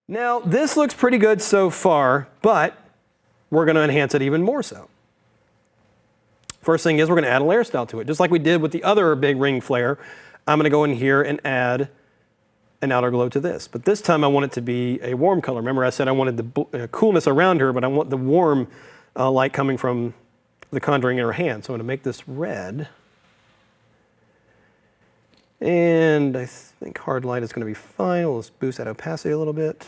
Now, this looks pretty good so far, but we're going to enhance it even more so. First thing is we're going to add a layer style to it. Just like we did with the other big ring flare, I'm going to go in here and add an outer glow to this. But this time I want it to be a warm color. Remember I said I wanted the coolness around her, but I want the warm light coming from the conjuring in her hand. So I'm going to make this red. And I think hard light is going to be fine. We'll just boost that opacity a little bit.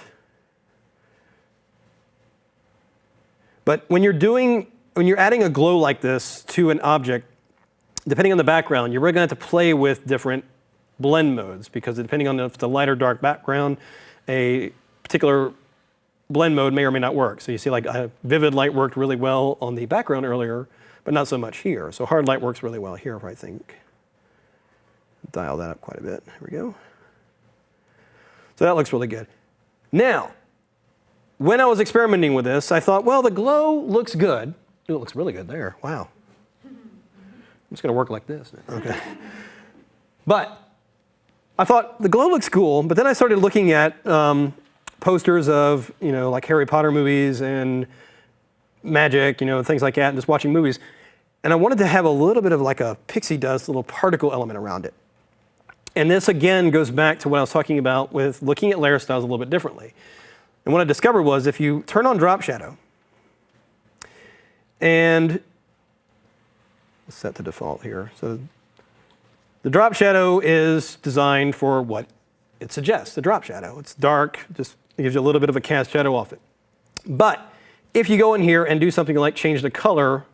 But when you're adding a glow like this to an object, depending on the background, you're really going to have to play with different blend modes, because depending on if it's a light or dark background, a particular blend mode may or may not work. So you see, like a vivid light worked really well on the background earlier, but not so much here. So hard light works really well here, I think. Dial that up quite a bit. There we go. So that looks really good. Now, when I was experimenting with this, I thought, well, the glow looks good. Ooh, it looks really good there. Wow. I'm just going to work like this. Okay. But I thought the glow looks cool, but then I started looking at posters of, like Harry Potter movies and magic, things like that, and just watching movies. And I wanted to have a little bit of like a pixie dust, little particle element around it. And this again goes back to what I was talking about with looking at layer styles a little bit differently. And what I discovered was if you turn on drop shadow, and let's set the default here. So the drop shadow is designed for what it suggests, the drop shadow. It's dark, just gives you a little bit of a cast shadow off it. But if you go in here and do something like change the color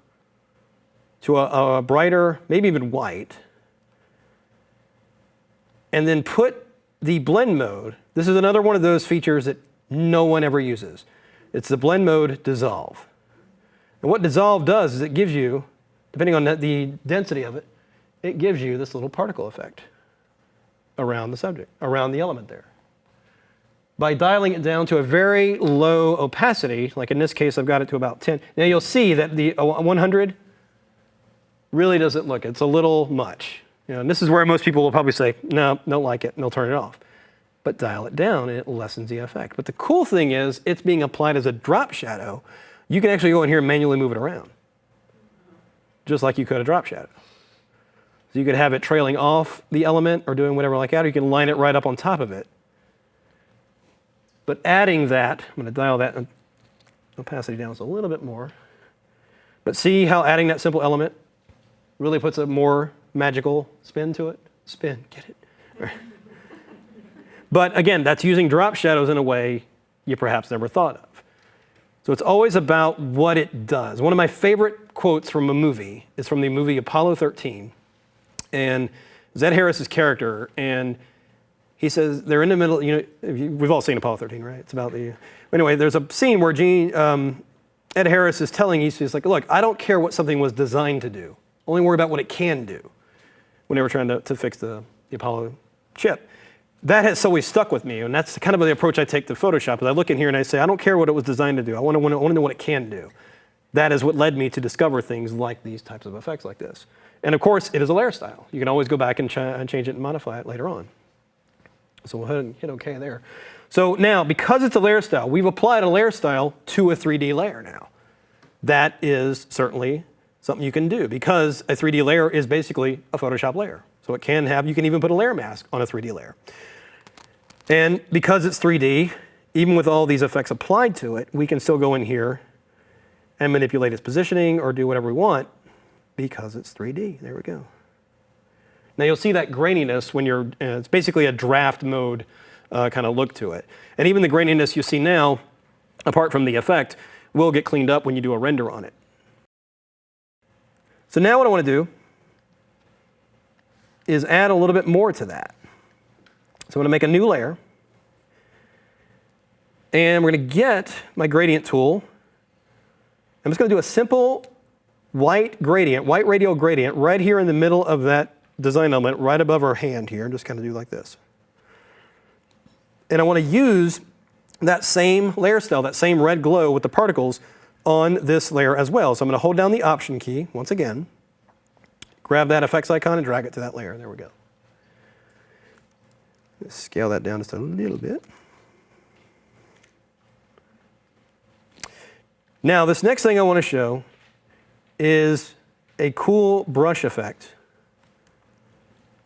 to a brighter, maybe even white, and then put the blend mode, this is another one of those features that no one ever uses. It's the blend mode dissolve. And what dissolve does is it gives you, depending on the density of it, it gives you this little particle effect around the subject, around the element there. By dialing it down to a very low opacity, like in this case I've got it to about 10. Now you'll see that the 100 really doesn't look, it's a little much. And this is where most people will probably say, no, don't like it, and they'll turn it off. But dial it down and it lessens the effect. But the cool thing is it's being applied as a drop shadow. You can actually go in here and manually move it around, just like you could a drop shadow. So you could have it trailing off the element or doing whatever like that, or you can line it right up on top of it. But adding that, I'm going to dial that opacity down just a little bit more. But see how adding that simple element really puts a more magical spin to it? Spin, get it? But again, that's using drop shadows in a way you perhaps never thought of. So it's always about what it does. One of my favorite quotes from a movie is from the movie Apollo 13. And Zed Harris's character, and he says they're in the middle, we've all seen Apollo 13, right? It's about the, anyway, there's a scene where Ed Harris is telling, he's like, look, I don't care what something was designed to do. Only worry about what it can do, when they were trying to fix the Apollo chip. That has always stuck with me, and that's kind of the approach I take to Photoshop. Is I look in here and I say, I don't care what it was designed to do. I want to know what it can do. That is what led me to discover things like these types of effects like this. And of course, it is a layer style. You can always go back and change it and modify it later on. So we'll hit OK there. So now, because it's a layer style, we've applied a layer style to a 3D layer now. That is certainly something you can do, because a 3D layer is basically a Photoshop layer. So it can have, you can even put a layer mask on a 3D layer. And because it's 3D, even with all these effects applied to it, we can still go in here and manipulate its positioning or do whatever we want because it's 3D. There we go. Now you'll see that graininess when you're, it's basically a draft mode kind of look to it. And even the graininess you see now, apart from the effect, will get cleaned up when you do a render on it. So now what I want to do is add a little bit more to that. So I'm going to make a new layer. And we're going to get my gradient tool. I'm just going to do a simple white gradient, white radial gradient, right here in the middle of that design element, right above our hand here, and just kind of do like this. And I want to use that same layer style, that same red glow with the particles on this layer as well. So I'm going to hold down the Option key once again, grab that effects icon and drag it to that layer. There we go. Scale that down just a little bit. Now, this next thing I want to show is a cool brush effect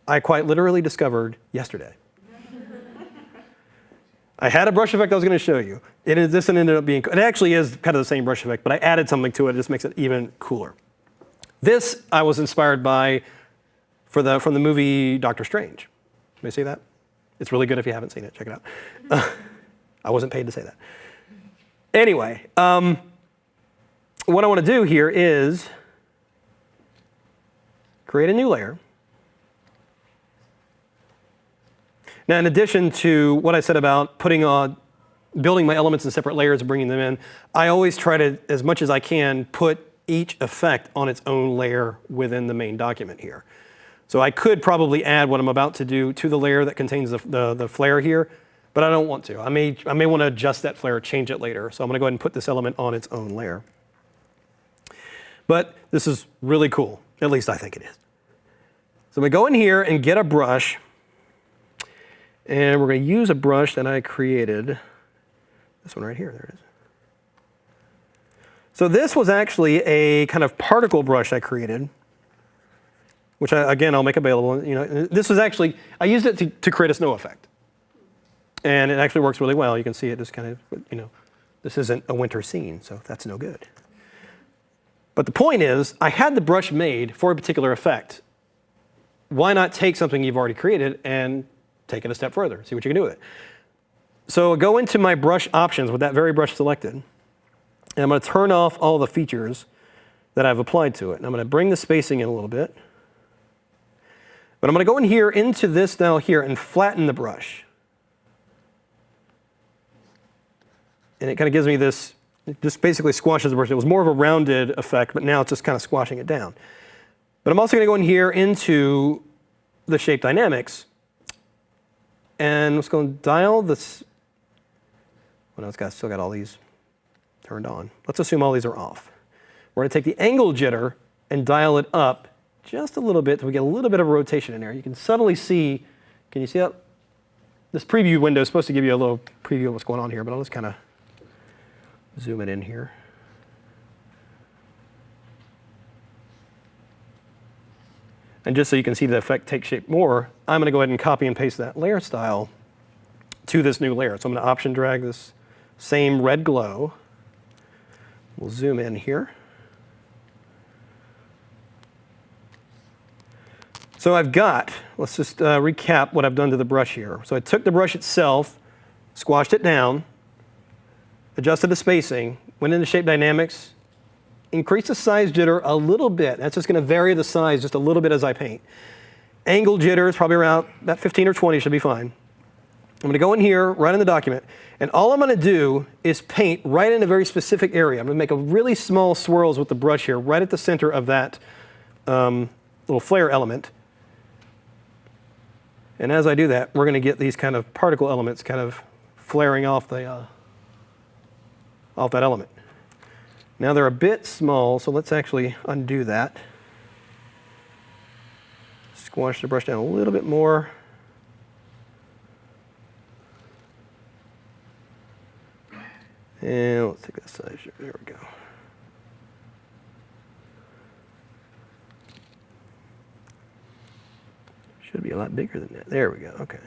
I quite literally discovered yesterday. I had a brush effect I was going to show you. This ended up being, it actually is kind of the same brush effect, but I added something to it. It just makes it even cooler. This I was inspired by from the movie Doctor Strange. May I see that? It's really good if you haven't seen it. Check it out. I wasn't paid to say that. Anyway, what I want to do here is create a new layer. Now, in addition to what I said about building my elements in separate layers and bringing them in, I always try to, as much as I can, put each effect on its own layer within the main document here. So I could probably add what I'm about to do to the layer that contains the flare here, but I don't want to. I may want to adjust that flare, change it later. So I'm going to go ahead and put this element on its own layer. But this is really cool. At least I think it is. So I'm going to go in here and get a brush. And we're going to use a brush that I created. This one right here, there it is. So this was actually a kind of particle brush I created, which again, I'll make available. This was actually, I used it to create a snow effect. And it actually works really well. You can see it just kind of, this isn't a winter scene, so that's no good. But the point is, I had the brush made for a particular effect. Why not take something you've already created and take it a step further, see what you can do with it. So go into my brush options with that very brush selected, and I'm going to turn off all the features that I've applied to it. And I'm going to bring the spacing in a little bit. But I'm going to go in here into this now here and flatten the brush. And it kind of gives me this, it just basically squashes the brush. It was more of a rounded effect, but now it's just kind of squashing it down. But I'm also going to go in here into the shape dynamics. And I'm just going to dial this. Well, no, it's still got all these turned on. Let's assume all these are off. We're going to take the angle jitter and dial it up just a little bit so we get a little bit of rotation in there. You can subtly see, can you see that? This preview window is supposed to give you a little preview of what's going on here, but I'll just kind of zoom it in here. And just so you can see the effect take shape more, I'm going to go ahead and copy and paste that layer style to this new layer. So I'm going to option drag this same red glow. We'll zoom in here. So I've got, let's just recap what I've done to the brush here. So I took the brush itself, squashed it down, adjusted the spacing, went into shape dynamics, increase the size jitter a little bit. That's just going to vary the size just a little bit as I paint. Angle jitter is probably around that 15 or 20 should be fine. I'm going to go in here, right in the document, and all I'm going to do is paint right in a very specific area. I'm going to make a really small swirls with the brush here, right at the center of that little flare element. And as I do that, we're going to get these kind of particle elements kind of flaring off that element. Now they're a bit small, so let's actually undo that. Squash the brush down a little bit more. And let's take that size. There we go. Should be a lot bigger than that. There we go. Okay.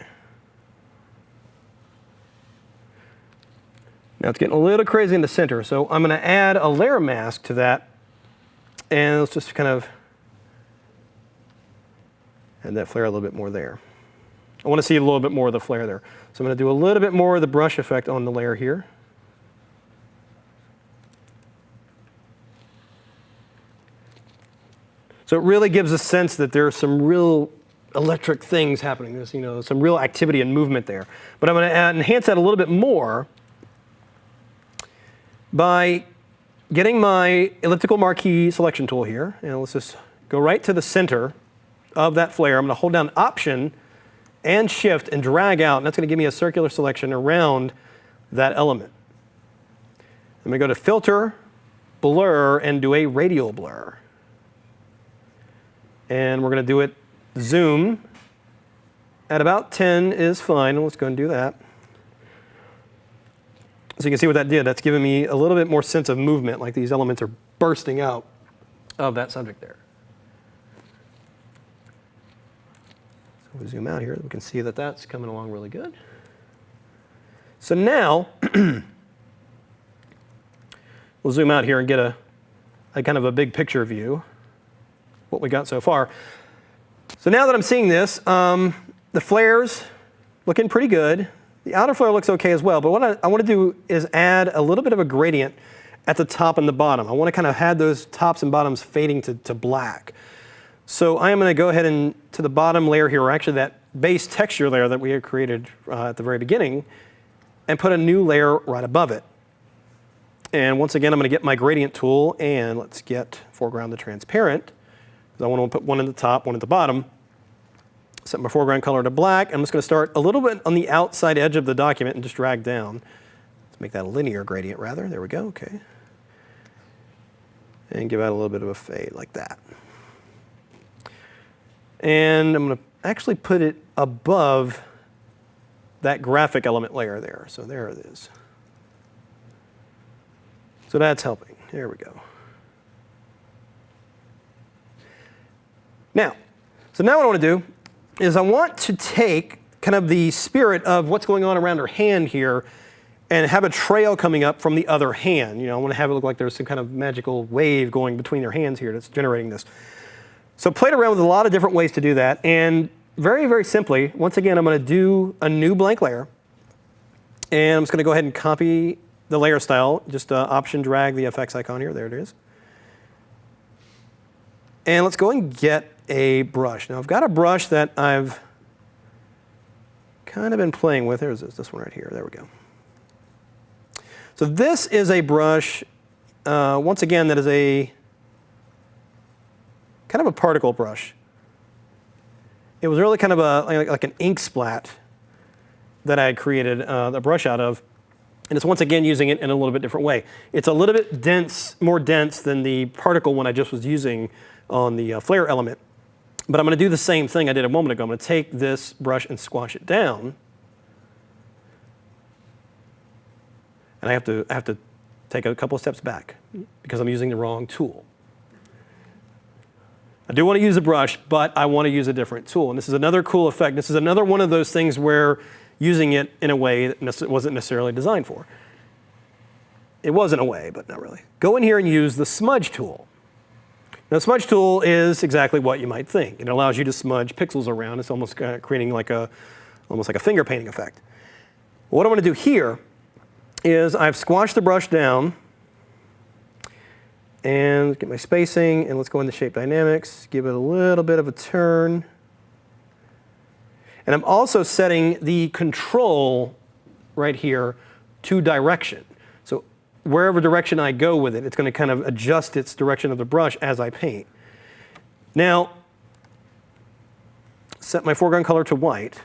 Now it's getting a little crazy in the center, so I'm going to add a layer mask to that. And let's just kind of add that flare a little bit more there. I want to see a little bit more of the flare there. So I'm going to do a little bit more of the brush effect on the layer here. So it really gives a sense that there's some real electric things happening. There's, some real activity and movement there. But I'm going to enhance that a little bit more by getting my elliptical marquee selection tool here. And let's just go right to the center of that flare. I'm going to hold down Option and Shift and drag out. And that's going to give me a circular selection around that element. I'm going to go to Filter, Blur, and do a radial blur. And we're going to do it zoom at about 10 is fine. Let's go and do that. So you can see what that did. That's giving me a little bit more sense of movement, like these elements are bursting out of that subject there. So we zoom out here, we can see that that's coming along really good. So now, we'll zoom out here and get a kind of a big picture view, what we got so far. So now that I'm seeing this, the flares looking pretty good. The outer flare looks okay as well, but what I want to do is add a little bit of a gradient at the top and the bottom. I want to kind of have those tops and bottoms fading to black. So I am going to go ahead and to the bottom layer here, or actually that base texture layer that we had created at the very beginning, and put a new layer right above it. And once again, I'm going to get my gradient tool, and let's get foreground to transparent, because I want to put one at the top, one at the bottom. Set my foreground color to black. I'm just going to start a little bit on the outside edge of the document and just drag down. Let's make that a linear gradient rather. There we go, okay. And give out a little bit of a fade like that. And I'm going to actually put it above that graphic element layer there. So there it is. So that's helping. There we go. Now what I want to do is I want to take kind of the spirit of what's going on around her hand here and have a trail coming up from the other hand. You know, I want to have it look like there's some kind of magical wave going between their hands here that's generating this. So played around with a lot of different ways to do that, and very, very simply, once again, I'm going to do a new blank layer, and I'm just going to go ahead and copy the layer style, just option drag the FX icon here, there it is. And let's go and get a brush. Now I've got a brush that I've kind of been playing with. There's this one right here, there we go. So this is a brush, once again, that is a kind of a particle brush. It was really kind of like an ink splat that I had created the brush out of. And it's once again using it in a little bit different way. It's a little bit dense, more dense than the particle one I just was using on the flare element. But I'm going to do the same thing I did a moment ago. I'm going to take this brush and squash it down. And I have to take a couple of steps back because I'm using the wrong tool. I do want to use a brush, but I want to use a different tool. And this is another cool effect. This is another one of those things where using it in a way that wasn't necessarily designed for. It was in a way, but not really. Go in here and use the smudge tool. Now, the smudge tool is exactly what you might think. It allows you to smudge pixels around. It's almost creating almost like a finger painting effect. What I want to do here is I've squashed the brush down, and get my spacing, and let's go into shape dynamics, give it a little bit of a turn. And I'm also setting the control right here to direction. So wherever direction I go with it, it's going to kind of adjust its direction of the brush as I paint. Now, set my foreground color to white.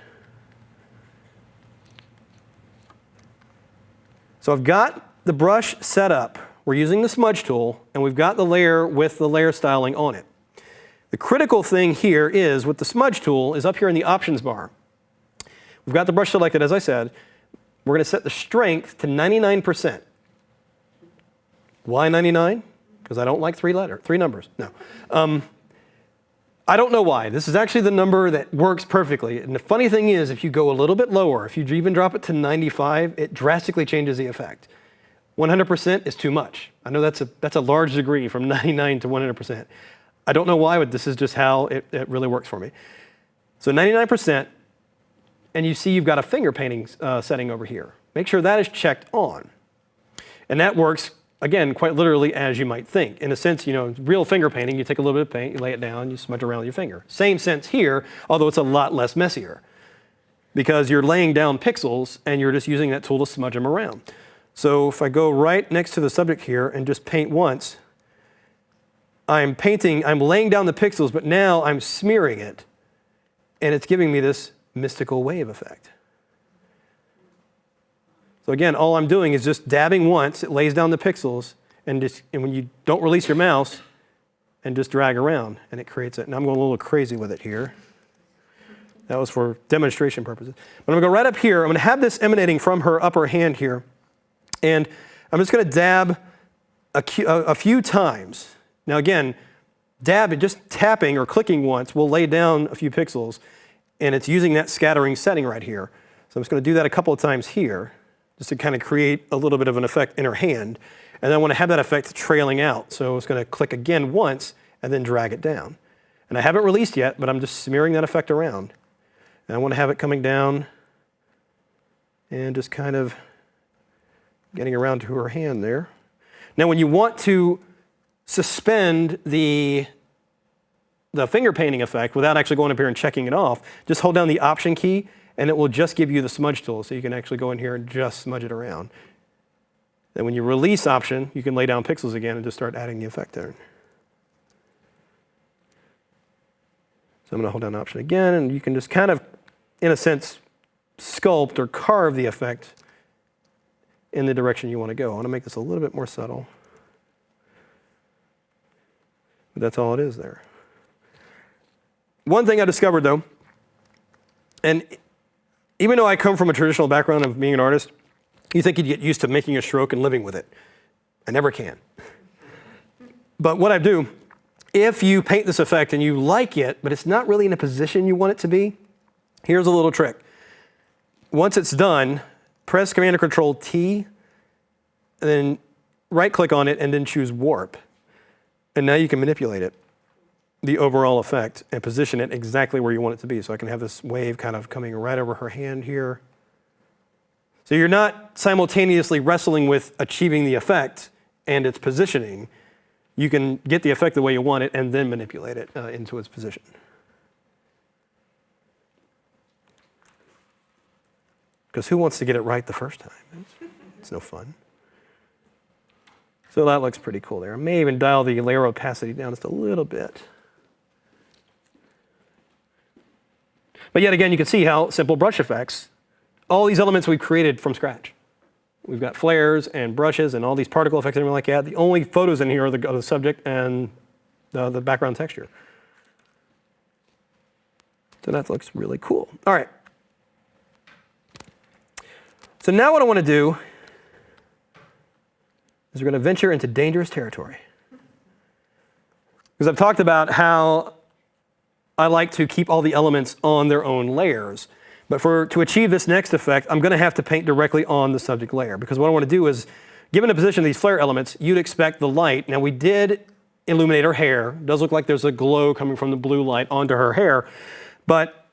So I've got the brush set up. We're using the smudge tool, and we've got the layer with the layer styling on it. The critical thing here is, with the smudge tool, is up here in the options bar. We've got the brush selected, as I said. We're going to set the strength to 99%. Why 99? Because I don't like three numbers. No. I don't know why. This is actually the number that works perfectly. And the funny thing is, if you go a little bit lower, if you even drop it to 95, it drastically changes the effect. 100% is too much. I know that's a large degree from 99 to 100%. I don't know why, but this is just how it really works for me. So 99%, and you see you've got a finger painting setting over here. Make sure that is checked on. And that works, again, quite literally as you might think. In a sense, you know, real finger painting, you take a little bit of paint, you lay it down, you smudge around with your finger. Same sense here, although it's a lot less messier, because you're laying down pixels and you're just using that tool to smudge them around. So if I go right next to the subject here and just paint once, I'm laying down the pixels, but now I'm smearing it, and it's giving me this mystical wave effect. So again, all I'm doing is just dabbing once, it lays down the pixels, and when you don't release your mouse, and just drag around, and it creates it. And I'm going a little crazy with it here. That was for demonstration purposes. But I'm going to go right up here. I'm going to have this emanating from her upper hand here. And I'm just going to dab a few times. Now again, dab, just tapping or clicking once will lay down a few pixels, and it's using that scattering setting right here. So I'm just going to do that a couple of times here, just to kind of create a little bit of an effect in her hand. And I want to have that effect trailing out. So it's going to click again once and then drag it down. And I haven't released yet, but I'm just smearing that effect around. And I want to have it coming down and just kind of getting around to her hand there. Now when you want to suspend the finger painting effect without actually going up here and checking it off, just hold down the Option key and it will just give you the smudge tool, so you can actually go in here and just smudge it around. Then when you release Option, you can lay down pixels again and just start adding the effect there. So I'm going to hold down Option again, and you can just kind of, in a sense, sculpt or carve the effect in the direction you want to go. I want to make this a little bit more subtle. But that's all it is there. One thing I discovered though, and even though I come from a traditional background of being an artist, you think you'd get used to making a stroke and living with it. I never can. But what I do, if you paint this effect and you like it, but it's not really in a position you want it to be, here's a little trick. Once it's done, press Command or Control T, and then right click on it and then choose Warp. And now you can manipulate it, the overall effect, and position it exactly where you want it to be. So I can have this wave kind of coming right over her hand here. So you're not simultaneously wrestling with achieving the effect and its positioning. You can get the effect the way you want it and then manipulate it into its position. Because who wants to get it right the first time? It's no fun. So that looks pretty cool there. I may even dial the layer opacity down just a little bit. But yet again, you can see how simple brush effects, all these elements we've created from scratch. We've got flares and brushes and all these particle effects and everything like that. The only photos in here are the subject and the background texture. So that looks really cool. All right. So now what I want to do is we're going to venture into dangerous territory. Because I've talked about how I like to keep all the elements on their own layers. But to achieve this next effect, I'm going to have to paint directly on the subject layer. Because what I want to do is, given the position of these flare elements, you'd expect the light. Now we did illuminate her hair. It does look like there's a glow coming from the blue light onto her hair. But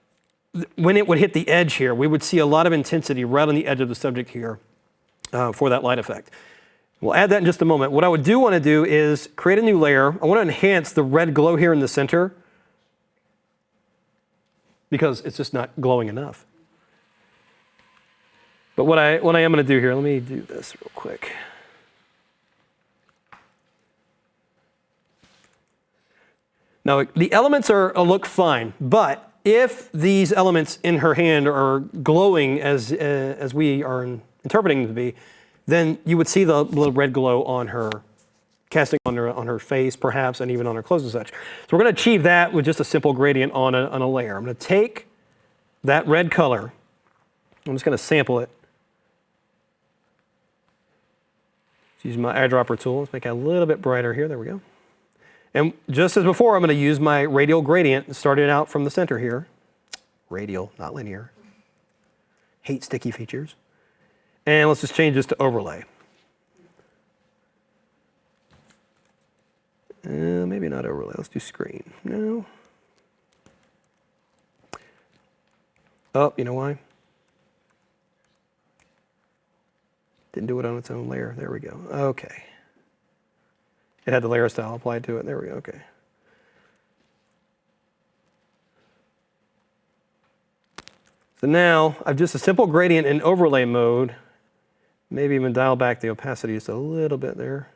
when it would hit the edge here, we would see a lot of intensity right on the edge of the subject here for that light effect. We'll add that in just a moment. What I would want to do is create a new layer. I want to enhance the red glow here in the center because it's just not glowing enough. But what I am going to do here, let me do this real quick. Now the elements look fine, but if these elements in her hand are glowing as we are interpreting them to be, then you would see the little red glow on her, casting on her face perhaps, and even on her clothes and such. So we're going to achieve that with just a simple gradient on a layer. I'm going to take that red color, I'm just going to sample it. Use my eyedropper tool. Let's make it a little bit brighter here. There we go. And just as before, I'm going to use my radial gradient, starting out from the center here. Radial, not linear. Hate sticky features. And let's just change this to overlay. Maybe not overlay. Let's do screen. No. Oh, you know why? Didn't do it on its own layer. There we go. Okay. It had the layer style applied to it. There we go. Okay. So now I've just a simple gradient in overlay mode. Maybe even dial back the opacity just a little bit there.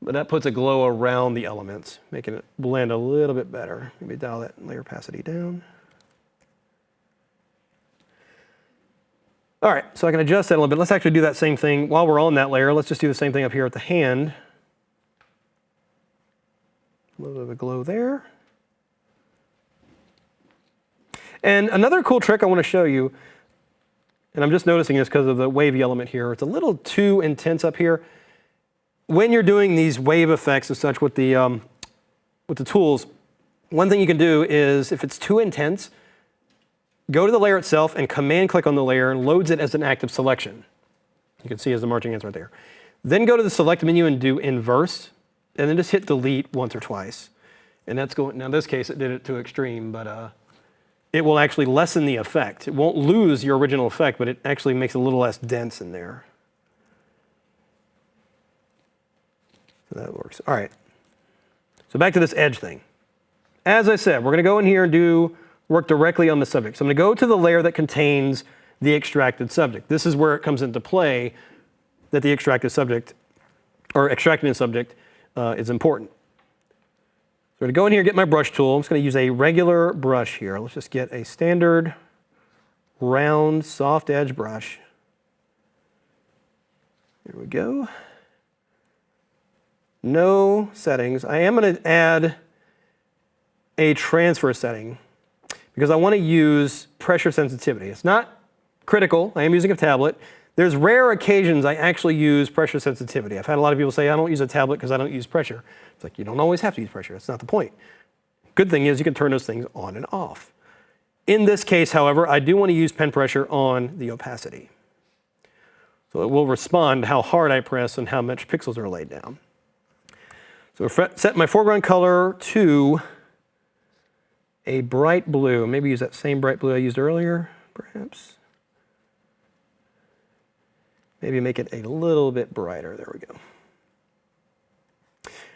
But that puts a glow around the elements, making it blend a little bit better. Maybe dial that layer opacity down. All right, so I can adjust that a little bit. Let's actually do that same thing while we're on that layer. Let's just do the same thing up here at the hand. A little bit of a glow there. And another cool trick I want to show you, and I'm just noticing this because of the wavy element here. It's a little too intense up here. When you're doing these wave effects and such with the tools, one thing you can do is, if it's too intense, go to the layer itself and command click on the layer and loads it as an active selection. You can see as the marching ants right there. Then go to the select menu and do inverse, and then just hit delete once or twice. And that's going, now in this case it did it to extreme, but it will actually lessen the effect. It won't lose your original effect, but it actually makes it a little less dense in there. So that works. All right. So back to this edge thing. As I said, we're going to go in here and work directly on the subject. So I'm going to go to the layer that contains the extracted subject. This is where it comes into play that the extracted subject, or extracted subject, is important. So I'm going to go in here and get my brush tool. I'm just going to use a regular brush here. Let's just get a standard round soft edge brush. There we go. No settings. I am going to add a transfer setting because I want to use pressure sensitivity. It's not critical. I am using a tablet. There's rare occasions I actually use pressure sensitivity. I've had a lot of people say, I don't use a tablet because I don't use pressure. It's like, you don't always have to use pressure. That's not the point. Good thing is you can turn those things on and off. In this case, however, I do want to use pen pressure on the opacity. So it will respond how hard I press and how much pixels are laid down. So set my foreground color to a bright blue. Maybe use that same bright blue I used earlier, perhaps. Maybe make it a little bit brighter. There we go.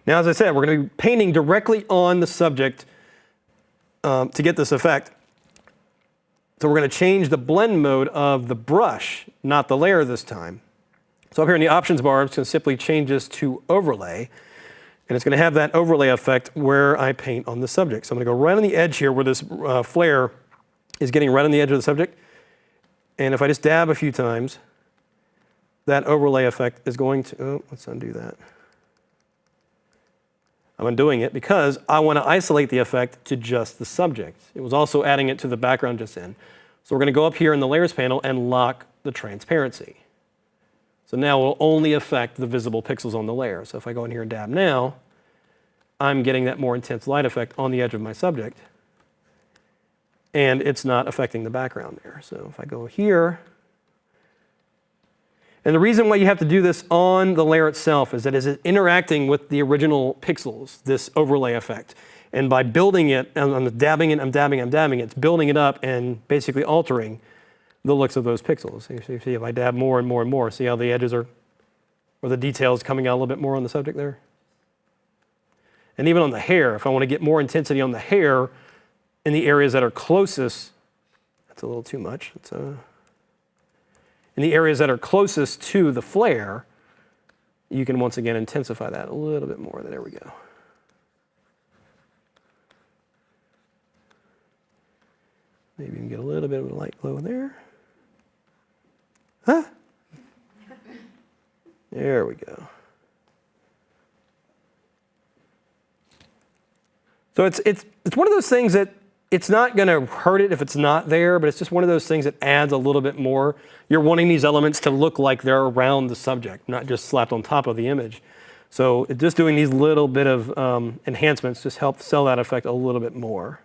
Now, as I said, we're going to be painting directly on the subject to get this effect. So we're going to change the blend mode of the brush, not the layer this time. So up here in the options bar, I'm just going to simply change this to overlay. And it's going to have that overlay effect where I paint on the subject. So I'm going to go right on the edge here where this flare is getting right on the edge of the subject. And if I just dab a few times, that overlay effect is going to, oh, let's undo that. I'm undoing it because I want to isolate the effect to just the subject. It was also adding it to the background just in. So we're going to go up here in the layers panel and lock the transparency. So now it will only affect the visible pixels on the layer. So if I go in here and dab now, I'm getting that more intense light effect on the edge of my subject. And it's not affecting the background there. So if I go here, and the reason why you have to do this on the layer itself is that it's interacting with the original pixels, this overlay effect. And by building it, I'm dabbing it, I'm dabbing it, it's building it up and basically altering the looks of those pixels. So you see if I dab more and more and more, see how the edges are, or the details coming out a little bit more on the subject there? And even on the hair, if I want to get more intensity on the hair in the areas that are closest, that's a little too much. In the areas that are closest to the flare, you can once again intensify that a little bit more. There we go. Maybe you can get a little bit of a light glow there. Huh? There we go. So it's one of those things that it's not going to hurt it if it's not there, but it's just one of those things that adds a little bit more. You're wanting these elements to look like they're around the subject, not just slapped on top of the image. So just doing these little bit of enhancements just help sell that effect a little bit more.